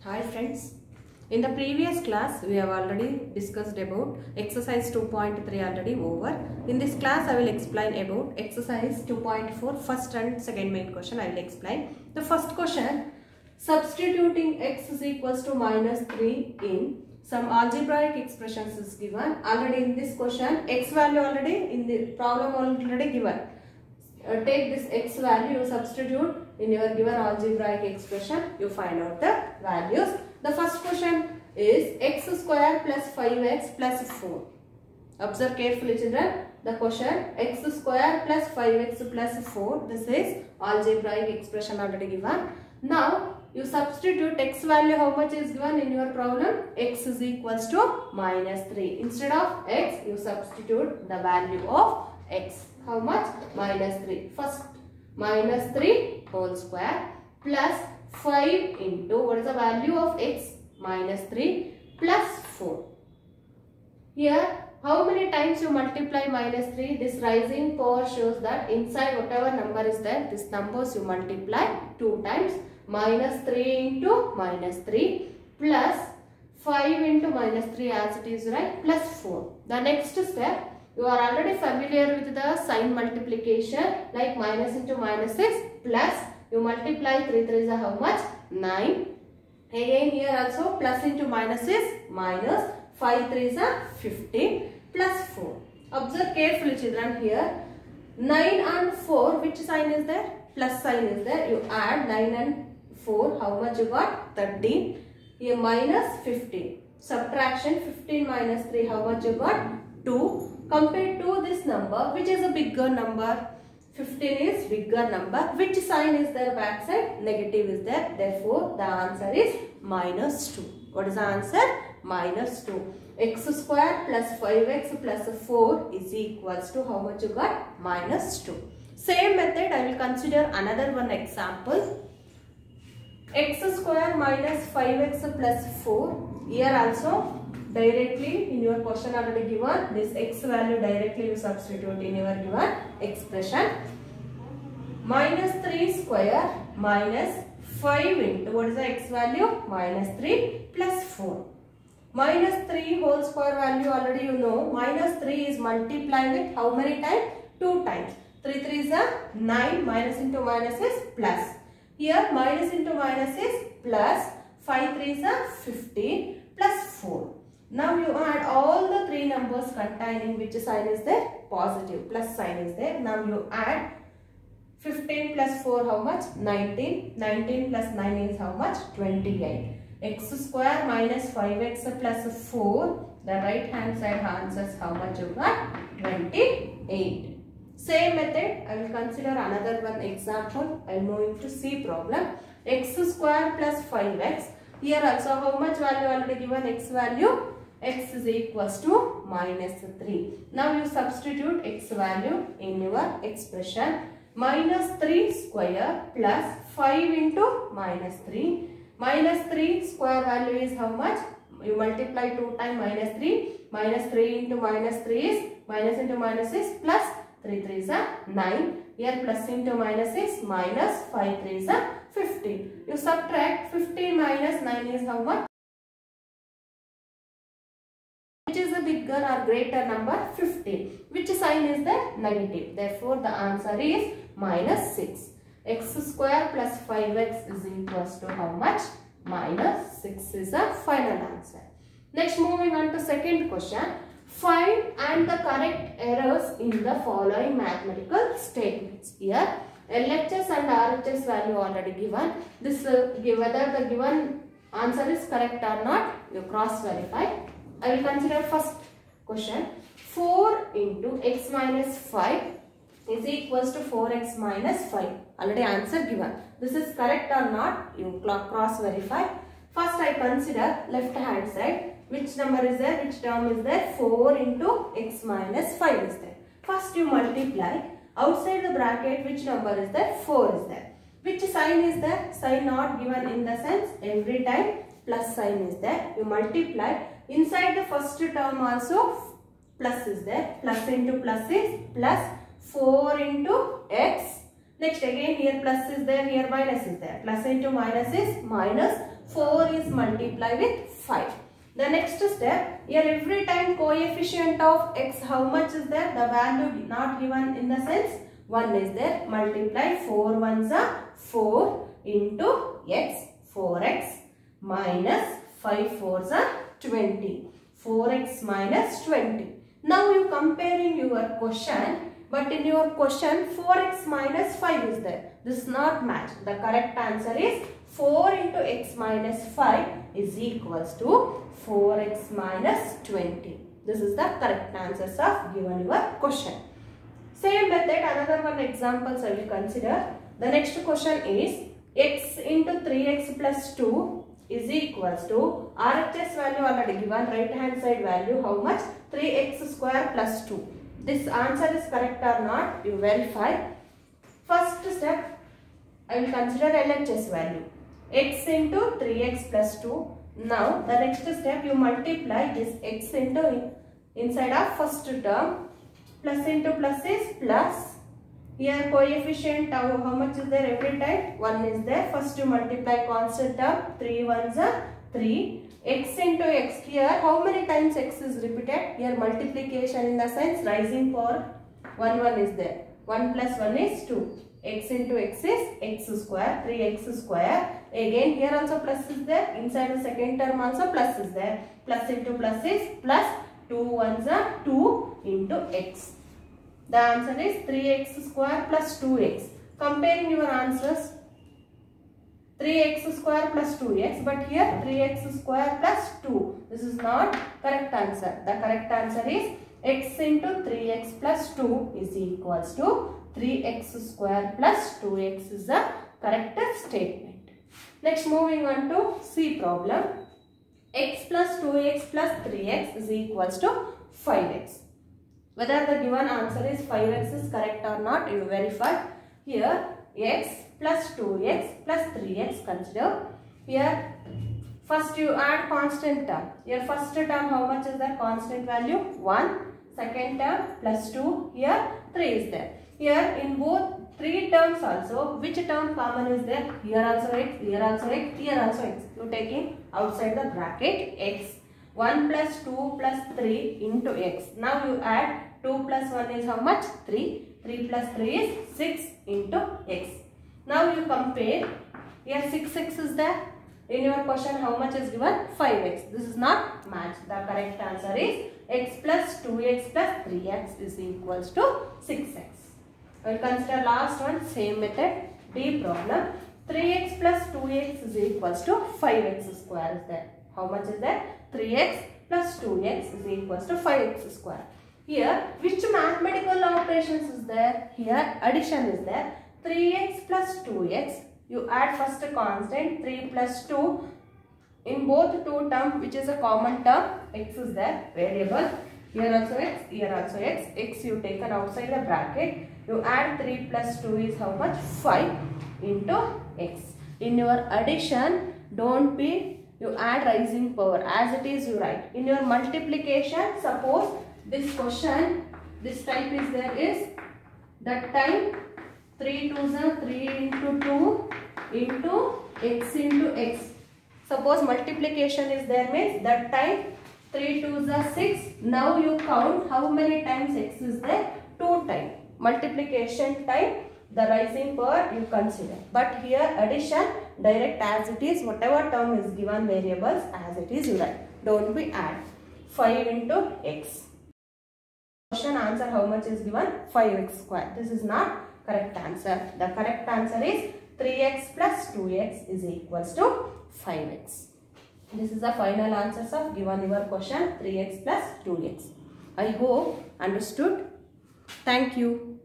Hi friends, in the previous class we have already discussed about exercise 2.3 already over. In this class I will explain about exercise 2.4 first and second main question. I will explain. The first question, substituting x is equals to minus 3 in some algebraic expressions is given. Already in this question x value already in the problem already given. Take this x value, you substitute in your given algebraic expression, you find out the values. The first question is x square plus 5x plus 4. Observe carefully children. The question x square plus 5x plus 4. This is algebraic expression already given. Now you substitute x value, how much is given in your problem? X is equals to minus 3. Instead of x, you substitute the value of x. How much? Minus 3. First, minus 3 whole square plus 5 into, what is the value of x? Minus 3 plus 4. Here, how many times you multiply minus 3? This rising power shows that inside whatever number is there, this numbers you multiply 2 times. Minus 3 into minus 3 plus 5 into minus 3 as it is, right? Plus 4. The next step, you are already familiar with the sign multiplication, like minus into minus is plus, you multiply 3 3s are how much? 9. Again here also plus into minus is minus, 5 3s are 15 plus 4. Observe carefully children here. 9 and 4, which sign is there? Plus sign is there. You add 9 and 4, how much you got? 13. Here minus 15. Subtraction 15 minus 3, how much you got? 2. Compared to this number, which is a bigger number? 15 is bigger number. Which sign is there back side? Negative is there. Therefore, the answer is minus 2. What is the answer? Minus 2. X square plus 5x plus 4 is equals to how much you got? Minus 2. Same method, I will consider another one example. X square minus 5x plus 4. Here also directly in your question already given, this x value directly you substitute in your given expression. Minus 3 square minus 5 into, what is the x value? Minus 3 plus 4. Minus 3 whole square value already you know. Minus 3 is multiplied with how many times? 2 times. 3 3s are 9, minus into minus is plus. Here minus into minus is plus, 5 3s are 15 plus 4. Now you add all the 3 numbers containing which sign is there? Positive. Plus sign is there. Now you add 15 plus 4 how much? 19. 19 plus 9 is how much? 28. X square minus 5x plus 4. The right hand side answers how much you got? 28. Same method. I will consider another one example. I am moving to C problem. X square plus 5x. Here also how much value already given? X value. X is equals to minus 3. Now you substitute x value in your expression. Minus 3 square plus 5 into minus 3. Minus 3 square value is how much? You multiply 2 times minus 3. Minus 3 into minus 3 is minus into minus is plus. 3 3s are 9. Here plus into minus is minus. 5 3s are 15. You subtract 15 minus 9 is how much? Which is a bigger or greater number? 15. Which sign is there? Negative. Therefore, the answer is minus 6. X square plus 5x is equals to how much? Minus 6 is the final answer. Next, moving on to second question. Find and the correct errors in the following mathematical statements. Here, LHS and RHS value already given. This whether the given answer is correct or not, you cross verify. I will consider first question. 4 into x minus 5 is equals to 4x minus 5. Already answer given. This is correct or not, you cross verify. First I consider left hand side. Which number is there? Which term is there? 4 into x minus 5 is there. First you multiply. Outside the bracket, which number is there? 4 is there. Which sign is there? Sign not given in the sense every time plus sign is there. You multiply. Inside the first term also plus is there. Plus into plus is plus 4 into x. Next again here plus is there, here minus is there. Plus into minus is minus 4 is multiplied with 5. The next step, here every time coefficient of x, how much is there? The value not given in the sense 1 is there. Multiply 4 ones are 4 into x, 4x minus 5 fours are 20. 4x minus 20. Now you comparing your question, but in your question 4x minus 5 is there. This is not match. The correct answer is 4 into x minus 5 is equals to 4x minus 20. This is the correct answers of given your question. Same method, another one examples I will consider. The next question is x into 3x plus 2 is equals to RHS value already given, right hand side value how much? 3x square plus 2. This answer is correct or not, you verify. First step, I will consider LHS value. X into 3x plus 2. Now the next step, you multiply this x into inside of first term. Plus into plus is plus. Here coefficient how much is there every time? 1 is there. First you multiply constant term. 3 ones are 3. X into x, here how many times x is repeated? Here multiplication in the sense rising power 1 is there. 1 plus 1 is 2. X into x is x square, 3x square. Again here also plus is there. Inside the second term also plus is there. Plus into plus is plus. 2 ones are 2 into x. The answer is 3x square plus 2x. Comparing your answers, 3x square plus 2x, but here 3x square plus 2. This is not correct answer. The correct answer is x into 3x plus 2 is equals to 3x square plus 2x is the correct statement. Next, moving on to C problem. X plus 2x plus 3x is equals to 5x. Whether the given answer is 5x is correct or not, you verify. Here x plus 2x plus 3x consider. Here first you add constant term. Here first term how much is the constant value? 1. Second term plus 2. Here 3 is there. Here in both 3 terms also, which term common is there? Here also x, here also x, here also x. You taking outside the bracket x. 1 plus 2 plus 3 into x. Now you add 2 plus 1 is how much? 3. 3 plus 3 is 6 into x. Now you compare. Here 6x is there. In your question how much is given? 5x. This is not match. The correct answer is x plus 2x plus 3x is equals to 6x. We will consider last one, same method. D problem. 3x plus 2x is equals to 5x square is there. How much is that? 3x plus 2x is equals to 5x square. Here, which mathematical operations is there? Here, addition is there. 3x plus 2x. You add first a constant 3 plus 2. In both two terms, which is a common term, x is there, variable. Here also x, here also x. X you taken outside the bracket. You add 3 plus 2 is how much? 5 into x. In your addition, don't be, you add rising power. As it is, you write. In your multiplication, suppose this question, this type is there is, that time 3 2s are 3 into 2 into x into x. Suppose multiplication is there means that time 3 2s are 6. Now you count how many times x is there? 2 times. Multiplication time, the rising power you consider. But here addition, direct as it is, whatever term is given variables as it is you write. Don't be add. 5 into x. Question answer how much is given? 5x square. This is not correct answer. The correct answer is 3x plus 2x is equals to 5x. This is the final answers of given your question 3x plus 2x. I hope understood. Thank you.